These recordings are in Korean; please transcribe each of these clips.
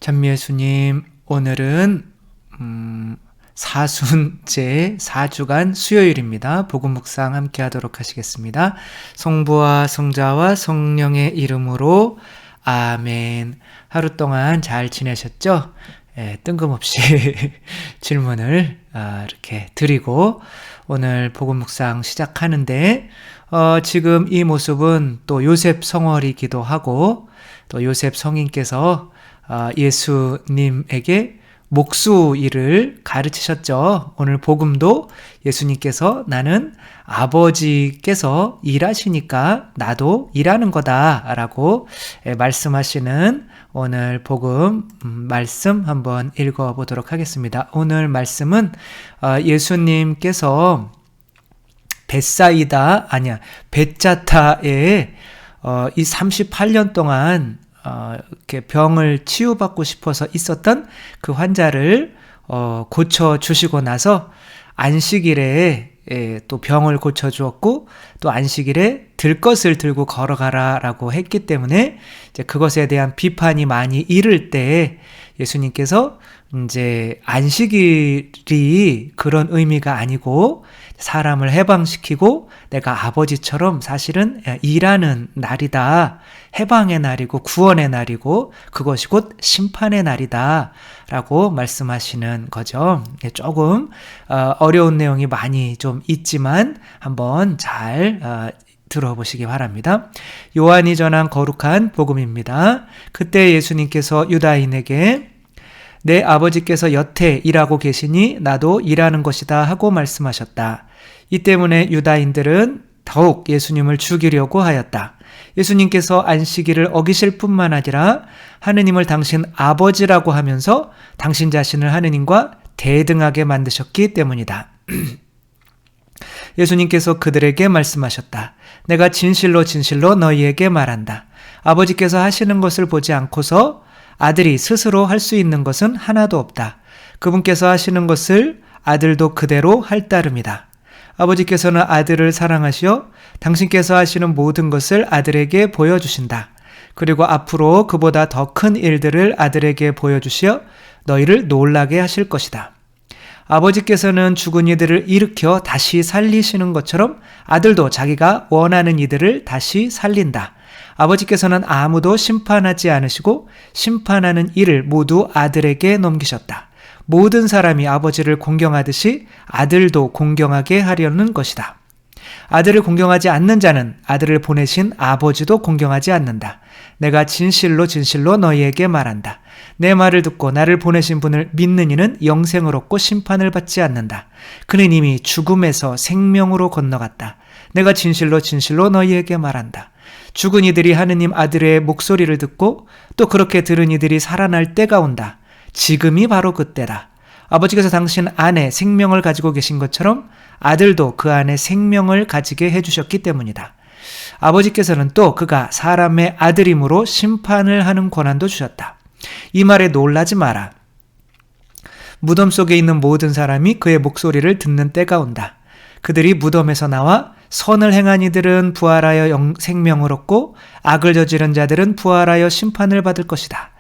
찬미예수님, 오늘은 사순제 4주간 수요일입니다. 복음 묵상 함께 하도록 하시겠습니다. 성부와 성자와 성령의 이름으로 아멘. 하루 동안 잘 지내셨죠? 뜬금없이 질문을 이렇게 드리고 오늘 복음 묵상 시작하는데 지금 이 모습은 또 요셉 성월이기도 하고 또 요셉 성인께서 예수님에게 목수일을 가르치셨죠. 오늘 복음도 예수님께서 나는 아버지께서 일하시니까 나도 일하는 거다라고 말씀하시는 오늘 복음 말씀 한번 읽어보도록 하겠습니다. 오늘 말씀은 예수님께서 벳자타에 이 38년 동안 이렇게 병을 치유받고 싶어서 있었던 그 환자를 고쳐주시고 나서 안식일에 또 병을 고쳐주었고 또 안식일에 들 것을 들고 걸어가라 라고 했기 때문에 이제 그것에 대한 비판이 많이 이를 때 예수님께서 이제 안식일이 그런 의미가 아니고 사람을 해방시키고 내가 아버지처럼 사실은 일하는 날이다. 해방의 날이고 구원의 날이고 그것이 곧 심판의 날이다 라고 말씀하시는 거죠. 조금 어려운 내용이 많이 좀 있지만 한번 잘 들어보시기 바랍니다. 요한이 전한 거룩한 복음입니다. 그때 예수님께서 유다인에게 내 아버지께서 여태 일하고 계시니 나도 일하는 것이다 하고 말씀하셨다. 이 때문에 유다인들은 더욱 예수님을 죽이려고 하였다. 예수님께서 안식일을 어기실 뿐만 아니라 하느님을 당신 아버지라고 하면서 당신 자신을 하느님과 대등하게 만드셨기 때문이다. 예수님께서 그들에게 말씀하셨다. 내가 진실로 진실로 너희에게 말한다. 아버지께서 하시는 것을 보지 않고서 아들이 스스로 할 수 있는 것은 하나도 없다. 그분께서 하시는 것을 아들도 그대로 할 따름이다. 아버지께서는 아들을 사랑하시어 당신께서 하시는 모든 것을 아들에게 보여주신다. 그리고 앞으로 그보다 더 큰 일들을 아들에게 보여주시어 너희를 놀라게 하실 것이다. 아버지께서는 죽은 이들을 일으켜 다시 살리시는 것처럼 아들도 자기가 원하는 이들을 다시 살린다. 아버지께서는 아무도 심판하지 않으시고 심판하는 일을 모두 아들에게 넘기셨다. 모든 사람이 아버지를 공경하듯이 아들도 공경하게 하려는 것이다. 아들을 공경하지 않는 자는 아들을 보내신 아버지도 공경하지 않는다. 내가 진실로 진실로 너희에게 말한다. 내 말을 듣고 나를 보내신 분을 믿는 이는 영생을 얻고 심판을 받지 않는다. 그는 이미 죽음에서 생명으로 건너갔다. 내가 진실로 진실로 너희에게 말한다. 죽은 이들이 하느님 아들의 목소리를 듣고 또 그렇게 들은 이들이 살아날 때가 온다. 지금이 바로 그때다. 아버지께서 당신 안에 생명을 가지고 계신 것처럼 아들도 그 안에 생명을 가지게 해주셨기 때문이다. 아버지께서는 또 그가 사람의 아들임으로 심판을 하는 권한도 주셨다. 이 말에 놀라지 마라. 무덤 속에 있는 모든 사람이 그의 목소리를 듣는 때가 온다. 그들이 무덤에서 나와 선을 행한 이들은 부활하여 생명을 얻고 악을 저지른 자들은 부활하여 심판을 받을 것이다.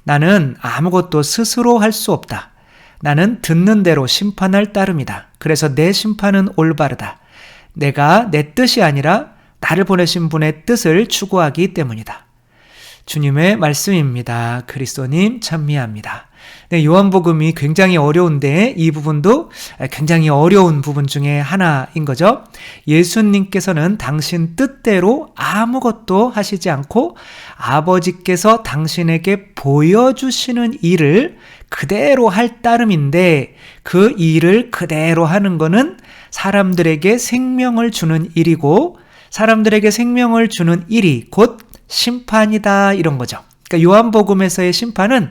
나는 아무것도 스스로 할 수 없다. 나는 듣는 대로 심판할 따름이다. 그래서 내 심판은 올바르다. 내가 내 뜻이 아니라 나를 보내신 분의 뜻을 추구하기 때문이다. 주님의 말씀입니다. 그리스도님 찬미합니다. 네, 요한복음이 굉장히 어려운데 이 부분도 굉장히 어려운 부분 중에 하나인 거죠. 예수님께서는 당신 뜻대로 아무것도 하시지 않고 아버지께서 당신에게 보여주시는 일을 그대로 할 따름인데 그 일을 그대로 하는 거는 사람들에게 생명을 주는 일이고 사람들에게 생명을 주는 일이 곧 심판이다 이런 거죠. 그러니까 요한복음에서의 심판은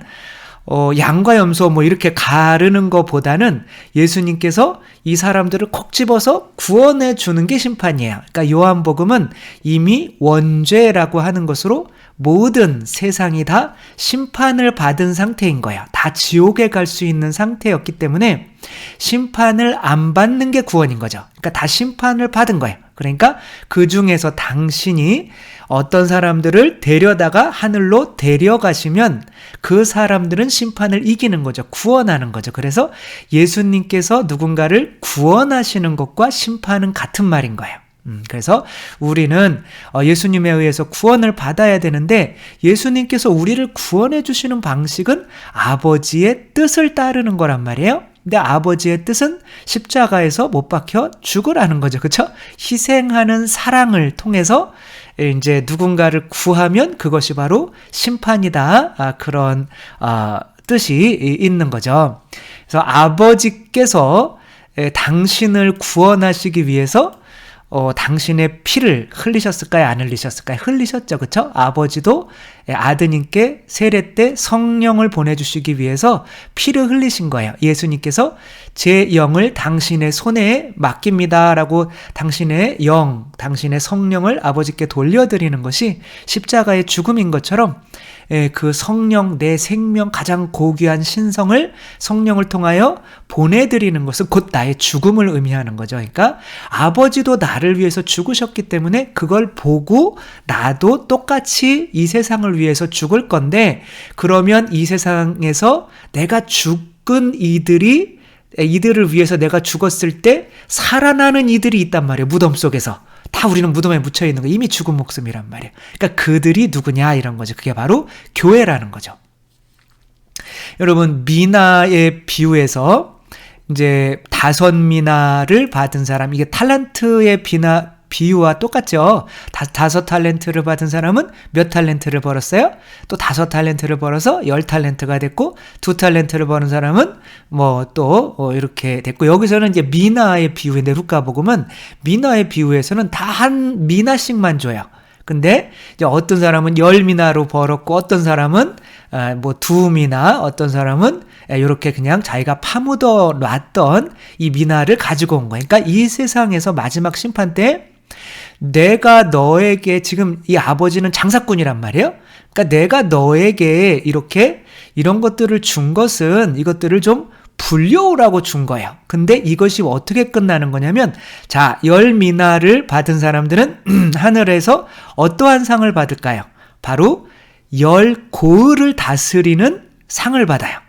양과 염소 이렇게 가르는 것보다는 예수님께서 이 사람들을 콕 집어서 구원해 주는 게 심판이에요. 그러니까 요한복음은 이미 원죄라고 하는 것으로 모든 세상이 다 심판을 받은 상태인 거야. 다 지옥에 갈 수 있는 상태였기 때문에 심판을 안 받는 게 구원인 거죠. 그러니까 다 심판을 받은 거예요. 그러니까 그 중에서 당신이 어떤 사람들을 데려다가 하늘로 데려가시면 그 사람들은 심판을 이기는 거죠. 구원하는 거죠. 그래서 예수님께서 누군가를 구원하시는 것과 심판은 같은 말인 거예요. 그래서 우리는 예수님에 의해서 구원을 받아야 되는데 예수님께서 우리를 구원해 주시는 방식은 아버지의 뜻을 따르는 거란 말이에요. 근데 아버지의 뜻은 십자가에서 못 박혀 죽으라는 거죠. 그렇죠? 희생하는 사랑을 통해서 이제 누군가를 구하면 그것이 바로 심판이다. 그런 뜻이 있는 거죠. 그래서 아버지께서 당신을 구원하시기 위해서 당신의 피를 흘리셨을까요? 안 흘리셨을까요? 흘리셨죠. 그쵸? 아버지도 아드님께 세례 때 성령을 보내주시기 위해서 피를 흘리신 거예요. 예수님께서 제 영을 당신의 손에 맡깁니다 라고 당신의 영, 당신의 성령을 아버지께 돌려드리는 것이 십자가의 죽음인 것처럼 그 성령, 내 생명 가장 고귀한 신성을 성령을 통하여 보내드리는 것은 곧 나의 죽음을 의미하는 거죠. 그러니까 아버지도 나를 위해서 죽으셨기 때문에 그걸 보고 나도 똑같이 이 세상을 위해서 죽을 건데, 그러면 이 세상에서 내가 죽은 이들을 위해서 내가 죽었을 때 살아나는 이들이 있단 말이에요. 무덤 속에서. 다 우리는 무덤에 묻혀있는 거, 이미 죽은 목숨이란 말이에요. 그러니까 그들이 누구냐 이런 거죠. 그게 바로 교회라는 거죠. 여러분, 미나의 비유에서 이제 5미나를 받은 사람, 이게 탈란트의 비유와 똑같죠. 5탈렌트를 받은 사람은 몇 탈렌트를 벌었어요? 또 5탈렌트를 벌어서 10탈렌트가 됐고, 2탈렌트를 버는 사람은 또 이렇게 됐고, 여기서는 이제 미나의 비유인데, 루카복음은 미나의 비유에서는 다 한 미나씩만 줘요. 근데 이제 어떤 사람은 10미나로 벌었고, 어떤 사람은 2미나, 어떤 사람은 이렇게 그냥 자기가 파묻어 놨던 이 미나를 가지고 온 거예요. 그러니까 이 세상에서 마지막 심판 때 내가 너에게, 지금 이 아버지는 장사꾼이란 말이에요. 그러니까 내가 너에게 이런 것들을 준 것은 이것들을 좀 불려오라고 준 거예요. 근데 이것이 어떻게 끝나는 거냐면, 자, 10미나를 받은 사람들은 하늘에서 어떠한 상을 받을까요? 바로 10고을을 다스리는 상을 받아요.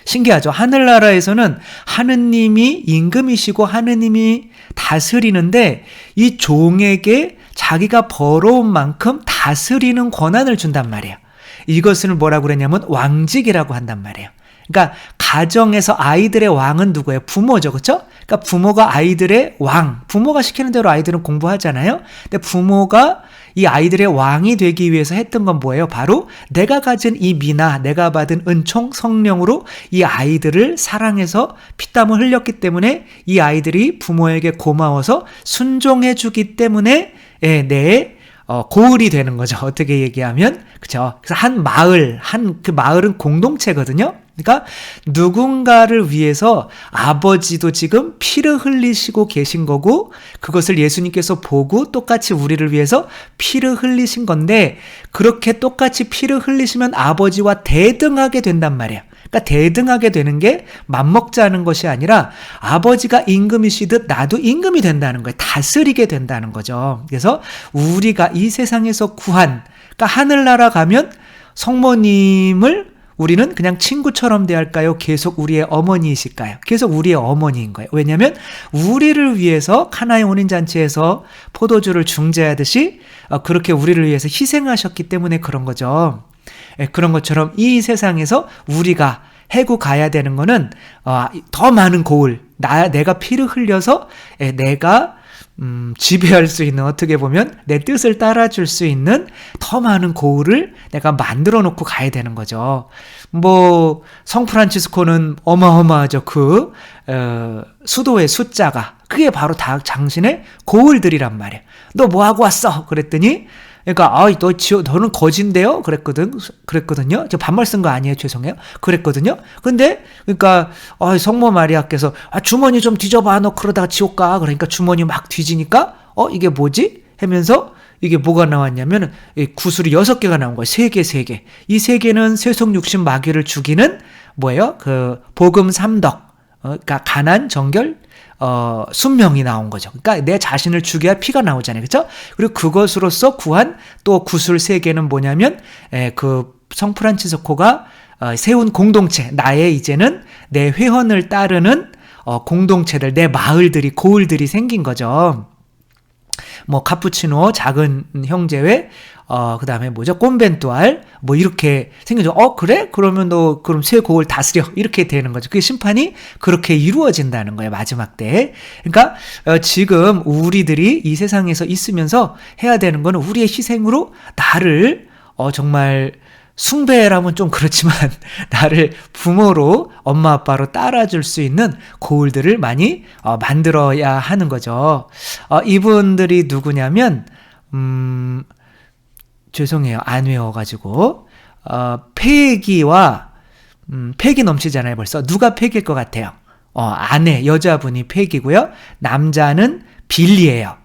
신기하죠? 하늘나라에서는 하느님이 임금이시고 하느님이 다스리는데 이 종에게 자기가 벌어온 만큼 다스리는 권한을 준단 말이에요. 이것을 뭐라고 그랬냐면 왕직이라고 한단 말이에요. 그러니까 가정에서 아이들의 왕은 누구예요? 부모죠. 그렇죠? 그러니까 부모가 아이들의 왕, 부모가 시키는 대로 아이들은 공부하잖아요. 근데 부모가 이 아이들의 왕이 되기 위해서 했던 건 뭐예요? 바로 내가 가진 이 미나, 내가 받은 은총 성령으로 이 아이들을 사랑해서 피땀을 흘렸기 때문에 이 아이들이 부모에게 고마워서 순종해 주기 때문에 내 고을이 되는 거죠. 어떻게 얘기하면. 그쵸? 그래서 한 마을, 그 마을은 공동체거든요. 그러니까 누군가를 위해서 아버지도 지금 피를 흘리시고 계신 거고, 그것을 예수님께서 보고 똑같이 우리를 위해서 피를 흘리신 건데, 그렇게 똑같이 피를 흘리시면 아버지와 대등하게 된단 말이에요. 그러니까 대등하게 되는 게 맘먹자는 것이 아니라 아버지가 임금이시듯 나도 임금이 된다는 거예요. 다스리게 된다는 거죠. 그래서 우리가 이 세상에서 구한, 그러니까 하늘나라 가면 성모님을 우리는 그냥 친구처럼 대할까요? 계속 우리의 어머니이실까요? 계속 우리의 어머니인 거예요. 왜냐하면 우리를 위해서 카나의 혼인잔치에서 포도주를 중재하듯이 그렇게 우리를 위해서 희생하셨기 때문에 그런 거죠. 그런 것처럼 이 세상에서 우리가 해고 가야 되는 거는 더 많은 고을, 내가 피를 흘려서 내가 지배할 수 있는, 어떻게 보면 내 뜻을 따라줄 수 있는 더 많은 고을을 내가 만들어 놓고 가야 되는 거죠. 성프란치스코는 어마어마하죠. 수도의 숫자가, 그게 바로 다 당신의 고을들이란 말이에요. 너 뭐하고 왔어? 그랬더니, 그러니까 너는 거진데요? 그랬거든요. 저 반말 쓴 거 아니에요? 죄송해요. 그랬거든요. 근데 그러니까 성모 마리아께서 주머니 좀 뒤져봐. 너 그러다가 지옥 가. 그러니까 주머니 막 뒤지니까 이게 뭐지? 하면서 이게 뭐가 나왔냐면 구슬이 6개가 나온 거예요. 3개. 이 3개는 쇠속 육신 마귀를 죽이는 뭐예요? 복음 3덕. 그러니까 가난, 정결, 순명이 나온 거죠. 그러니까 내 자신을 죽여야 피가 나오잖아요. 그렇죠? 그리고 그것으로서 구한 또 구술 세계는 뭐냐면 그 성프란치스코가 세운 공동체, 나의 이제는 내 회원을 따르는 공동체들, 내 마을들이, 고을들이 생긴 거죠. 뭐 카푸치노, 작은 형제회, 그 다음에 뭐죠? 꼼벤투알, 뭐 이렇게 생겨져. 그래? 그러면 너 그럼 세 고을 다스려. 이렇게 되는 거죠. 그 심판이 그렇게 이루어진다는 거예요. 마지막 때. 그러니까 지금 우리들이 이 세상에서 있으면서 해야 되는 거는 우리의 희생으로 나를 정말 숭배라면 좀 그렇지만 나를 부모로 엄마 아빠로 따라줄 수 있는 고을들을 많이 만들어야 하는 거죠. 이분들이 누구냐면 죄송해요. 안 외워가지고 패기와 패기 넘치잖아요. 벌써 누가 패기일 것 같아요. 아내 여자분이 패기고요. 남자는 빌리예요.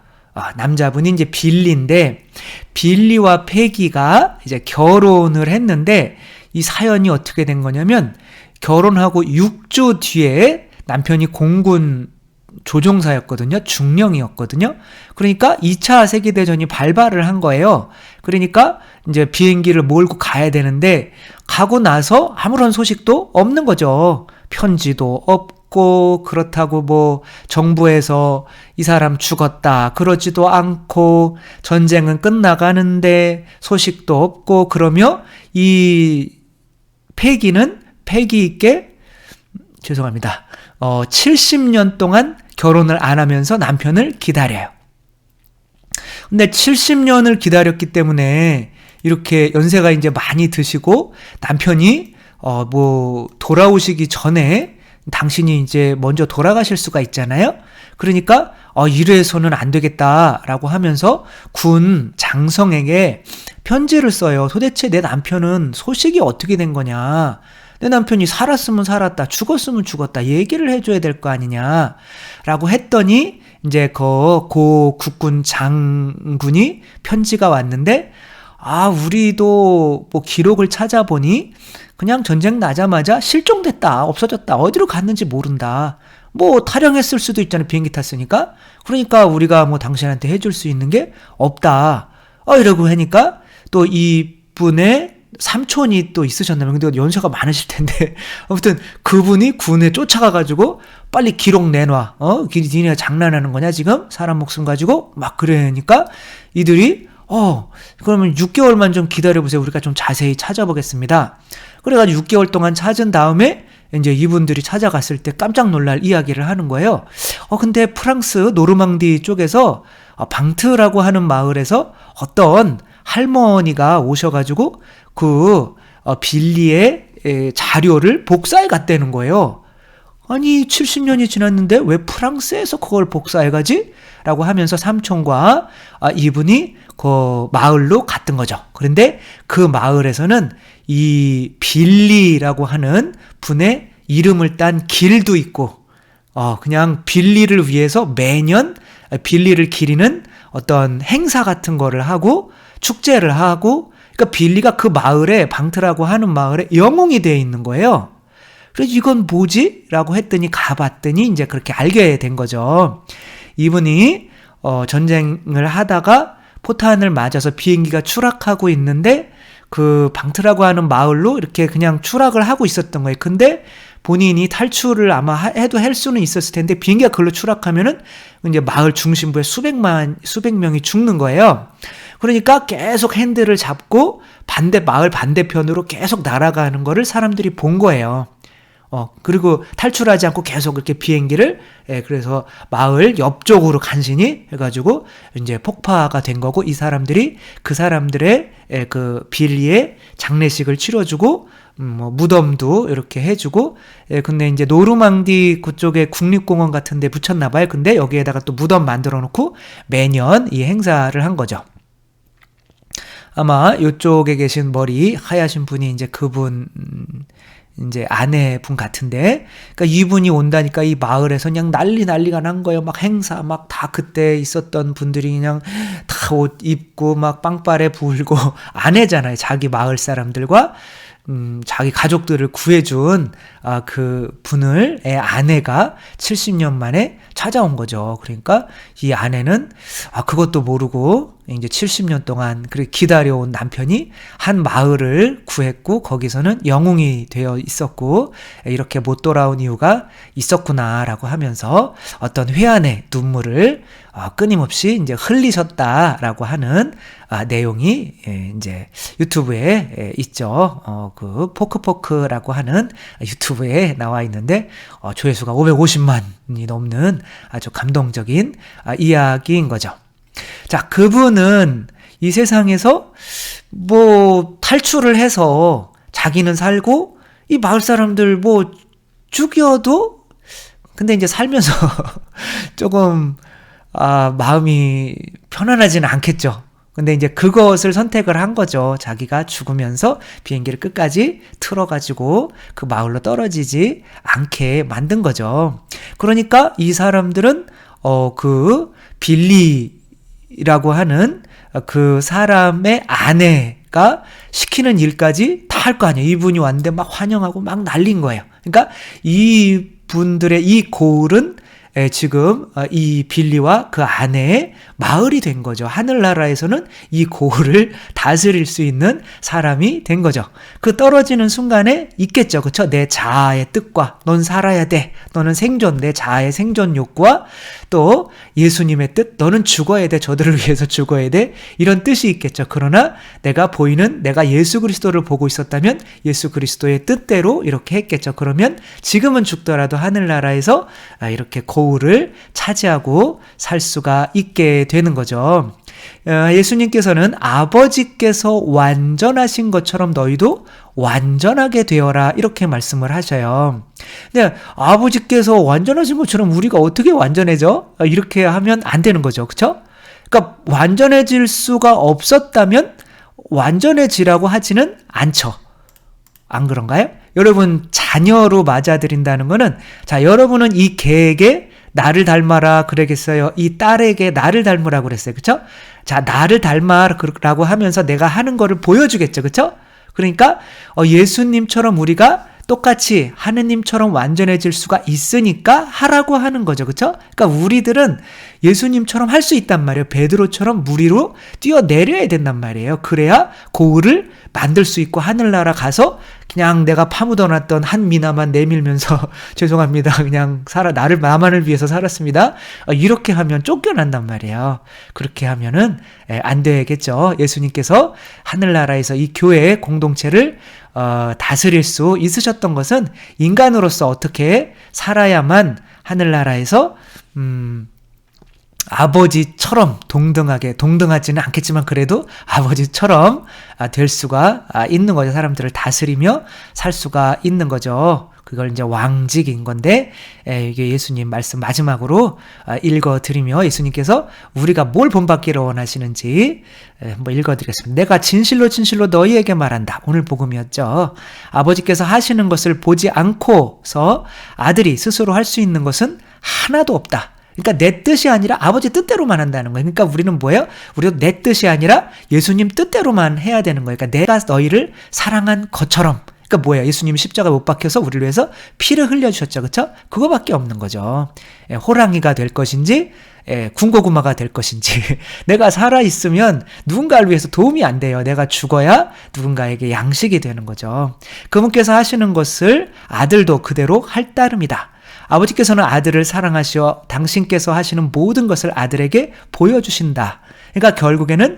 남자분이 이제 빌리인데 빌리와 패기가 이제 결혼을 했는데 이 사연이 어떻게 된 거냐면 결혼하고 6주 뒤에 남편이 공군 조종사였거든요. 중령이었거든요. 그러니까 2차 세계대전이 발발을 한 거예요. 그러니까 이제 비행기를 몰고 가야 되는데 가고 나서 아무런 소식도 없는 거죠. 편지도 없고 그렇다고 뭐 정부에서 이 사람 죽었다 그러지도 않고 전쟁은 끝나가는데 소식도 없고 그러며 이 패기는 패기 있게 죄송합니다. 70년 동안 결혼을 안 하면서 남편을 기다려요. 근데 70년을 기다렸기 때문에 이렇게 연세가 이제 많이 드시고 남편이 뭐 돌아오시기 전에 당신이 이제 먼저 돌아가실 수가 있잖아요. 그러니까 이래서는 안 되겠다라고 하면서 군 장성에게 편지를 써요. 도대체 내 남편은 소식이 어떻게 된 거냐. 내 남편이 살았으면 살았다, 죽었으면 죽었다, 얘기를 해줘야 될 거 아니냐, 라고 했더니, 이제 고 국군 장군이 편지가 왔는데, 우리도 뭐 기록을 찾아보니, 그냥 전쟁 나자마자 실종됐다, 없어졌다, 어디로 갔는지 모른다. 뭐 탈영했을 수도 있잖아요, 비행기 탔으니까. 그러니까 우리가 뭐 당신한테 해줄 수 있는 게 없다. 이러고 하니까, 또 이분의 삼촌이 또 있으셨나요? 근데 연세가 많으실 텐데 아무튼 그분이 군에 쫓아가가지고 빨리 기록 내놔. 니네가 장난하는 거냐 지금? 사람 목숨 가지고? 막 그러니까 이들이 그러면 6개월만 좀 기다려보세요. 우리가 좀 자세히 찾아보겠습니다. 그래가지고 6개월 동안 찾은 다음에 이제 이분들이 찾아갔을 때 깜짝 놀랄 이야기를 하는 거예요. 근데 프랑스 노르망디 쪽에서 방트라고 하는 마을에서 어떤 할머니가 오셔가지고 빌리의 자료를 복사해 갔다는 거예요. 아니 70년이 지났는데 왜 프랑스에서 그걸 복사해 가지? 라고 하면서 삼촌과 이분이 그 마을로 갔던 거죠. 그런데 그 마을에서는 이 빌리라고 하는 분의 이름을 딴 길도 있고 그냥 빌리를 위해서 매년 빌리를 기리는 어떤 행사 같은 거를 하고 축제를 하고 그러니까 빌리가 그 마을에 방트라고 하는 마을에 영웅이 되어 있는 거예요. 그래서 이건 뭐지? 라고 했더니 가봤더니 이제 그렇게 알게 된 거죠. 이분이 전쟁을 하다가 포탄을 맞아서 비행기가 추락하고 있는데 그 방트라고 하는 마을로 이렇게 그냥 추락을 하고 있었던 거예요. 근데 본인이 탈출을 아마 해도 할 수는 있었을 텐데 비행기가 그걸로 추락하면은 이제 마을 중심부에 수백 명이 죽는 거예요. 그러니까 계속 핸들을 잡고 마을 반대편으로 계속 날아가는 거를 사람들이 본 거예요. 그리고 탈출하지 않고 계속 이렇게 비행기를, 그래서 마을 옆쪽으로 간신히 해가지고 이제 폭파가 된 거고, 이 사람들이 그 사람들의 그 빌리의 장례식을 치러주고, 뭐 무덤도 이렇게 해주고, 근데 이제 노르망디 그쪽에 국립공원 같은 데 붙였나봐요. 근데 여기에다가 또 무덤 만들어 놓고 매년 이 행사를 한 거죠. 아마 이쪽에 계신 머리 하얗신 분이 이제 그분, 이제 아내분 같은데, 그러니까 이분이 온다니까 이 마을에서 그냥 난리가 난 거예요. 막 행사, 막 다 그때 있었던 분들이 그냥 다 옷 입고 막 빵빠레 불고 아내잖아요. 자기 마을 사람들과. 자기 가족들을 구해준 그 분의 아내가 70년 만에 찾아온 거죠. 그러니까 이 아내는 그것도 모르고 이제 70년 동안 그렇게 기다려온 남편이 한 마을을 구했고 거기서는 영웅이 되어 있었고 이렇게 못 돌아온 이유가 있었구나라고 하면서 어떤 회한의 눈물을 끊임없이 이제 흘리셨다라고 하는 내용이 이제 유튜브에 있죠. 그 포크포크라고 하는 유튜브에 나와 있는데 조회수가 550만이 넘는 아주 감동적인 이야기인 거죠. 자, 그분은 이 세상에서 뭐 탈출을 해서 자기는 살고 이 마을 사람들 뭐 죽여도 근데 이제 살면서 조금 마음이 편안하지는 않겠죠. 근데 이제 그것을 선택을 한 거죠. 자기가 죽으면서 비행기를 끝까지 틀어가지고 그 마을로 떨어지지 않게 만든 거죠. 그러니까 이 사람들은 그 빌리라고 하는 그 사람의 아내가 시키는 일까지 다 할 거 아니에요. 이분이 왔는데 막 환영하고 막 난린 거예요. 그러니까 이 분들의 이 고을은 지금 이 빌리와 그 아내의 마을이 된 거죠. 하늘나라에서는 이 고을을 다스릴 수 있는 사람이 된 거죠. 그 떨어지는 순간에 있겠죠. 그쵸? 내 자아의 뜻과 넌 살아야 돼. 너는 생존, 내 자아의 생존 욕구와 또 예수님의 뜻, 너는 죽어야 돼. 저들을 위해서 죽어야 돼. 이런 뜻이 있겠죠. 그러나 내가 예수 그리스도를 보고 있었다면 예수 그리스도의 뜻대로 이렇게 했겠죠. 그러면 지금은 죽더라도 하늘나라에서 이렇게 고을을 차지하고 살 수가 있게 되는 거죠. 예수님께서는 아버지께서 완전하신 것처럼 너희도 완전하게 되어라 이렇게 말씀을 하셔요. 근데 아버지께서 완전하신 것처럼 우리가 어떻게 완전해져? 이렇게 하면 안 되는 거죠. 그렇죠? 그러니까 완전해질 수가 없었다면 완전해지라고 하지는 않죠. 안 그런가요? 여러분 자녀로 맞아들인다는 거는 자 여러분은 이 개에게 나를 닮아라 그러겠어요. 이 딸에게 나를 닮으라고 그랬어요. 그쵸? 자, 나를 닮아라고 하면서 내가 하는 거를 보여주겠죠. 그쵸? 그러니까 예수님처럼 우리가 똑같이 하느님처럼 완전해질 수가 있으니까 하라고 하는 거죠. 그쵸? 그러니까 우리들은 예수님처럼 할 수 있단 말이에요. 베드로처럼 물 위로 뛰어내려야 된단 말이에요. 그래야 고을을 만들 수 있고 하늘나라 가서 그냥 내가 파묻어놨던 한 미나만 내밀면서 죄송합니다. 그냥 나만을 위해서 살았습니다. 이렇게 하면 쫓겨난단 말이에요. 그렇게 하면은 안 되겠죠. 예수님께서 하늘나라에서 이 교회의 공동체를 다스릴 수 있으셨던 것은 인간으로서 어떻게 살아야만 하늘나라에서 아버지처럼 동등하지는 않겠지만 그래도 아버지처럼 될 수가 있는 거죠. 사람들을 다스리며 살 수가 있는 거죠. 그걸 이제 왕직인 건데 이게 예수님 말씀 마지막으로 읽어드리며 예수님께서 우리가 뭘 본받기를 원하시는지 한번 읽어드리겠습니다. 내가 진실로 너희에게 말한다. 오늘 복음이었죠. 아버지께서 하시는 것을 보지 않고서 아들이 스스로 할 수 있는 것은 하나도 없다. 그러니까 내 뜻이 아니라 아버지 뜻대로만 한다는 거예요. 그러니까 우리는 뭐예요? 우리도 내 뜻이 아니라 예수님 뜻대로만 해야 되는 거예요. 그러니까 내가 너희를 사랑한 것처럼. 그러니까 뭐예요? 예수님이 십자가에 못 박혀서 우리를 위해서 피를 흘려주셨죠. 그렇죠? 그거밖에 없는 거죠. 호랑이가 될 것인지 군고구마가 될 것인지 내가 살아있으면 누군가를 위해서 도움이 안 돼요. 내가 죽어야 누군가에게 양식이 되는 거죠. 그분께서 하시는 것을 아들도 그대로 할 따름이다. 아버지께서는 아들을 사랑하시어 당신께서 하시는 모든 것을 아들에게 보여주신다. 그러니까 결국에는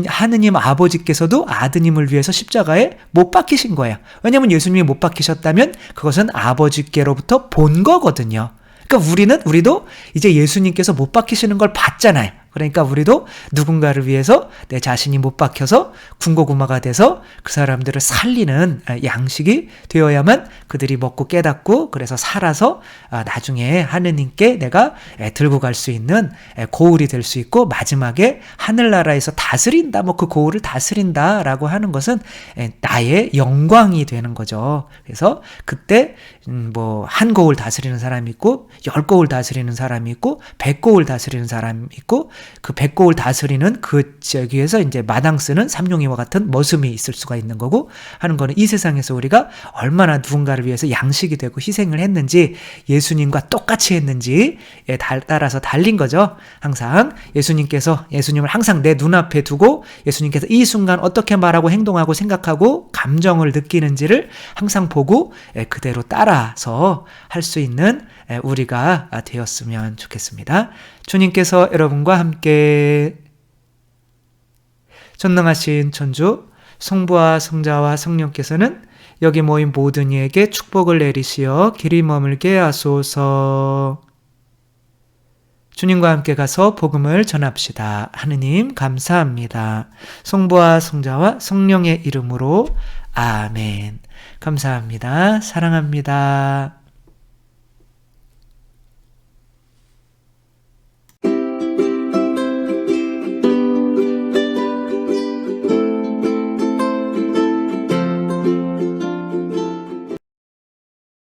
하느님 아버지께서도 아드님을 위해서 십자가에 못 박히신 거예요. 왜냐하면 예수님이 못 박히셨다면 그것은 아버지께로부터 본 거거든요. 그러니까 우리도 이제 예수님께서 못 박히시는 걸 봤잖아요. 그러니까 우리도 누군가를 위해서 내 자신이 못 박혀서 군고구마가 돼서 그 사람들을 살리는 양식이 되어야만 그들이 먹고 깨닫고 그래서 살아서 나중에 하느님께 내가 들고 갈 수 있는 고울이 될 수 있고 마지막에 하늘나라에서 다스린다. 그 고울을 다스린다라고 하는 것은 나의 영광이 되는 거죠. 그래서 그때 한 고울 다스리는 사람이 있고 10고울 다스리는 사람이 있고 100고울 다스리는 사람이 있고 그 백골 다스리는 그 저기에서 이제 마당 쓰는 삼룡이와 같은 머슴이 있을 수가 있는 거고 하는 거는 이 세상에서 우리가 얼마나 누군가를 위해서 양식이 되고 희생을 했는지 예수님과 똑같이 했는지에 따라서 달린 거죠. 항상 예수님을 항상 내 눈앞에 두고 예수님께서 이 순간 어떻게 말하고 행동하고 생각하고 감정을 느끼는지를 항상 보고 그대로 따라서 할 수 있는 우리가 되었으면 좋겠습니다. 주님께서 여러분과 함께 전능하신 천주 성부와 성자와 성령께서는 여기 모인 모든 이에게 축복을 내리시어 길이 머물게 하소서. 주님과 함께 가서 복음을 전합시다. 하느님 감사합니다. 성부와 성자와 성령의 이름으로 아멘. 감사합니다. 사랑합니다.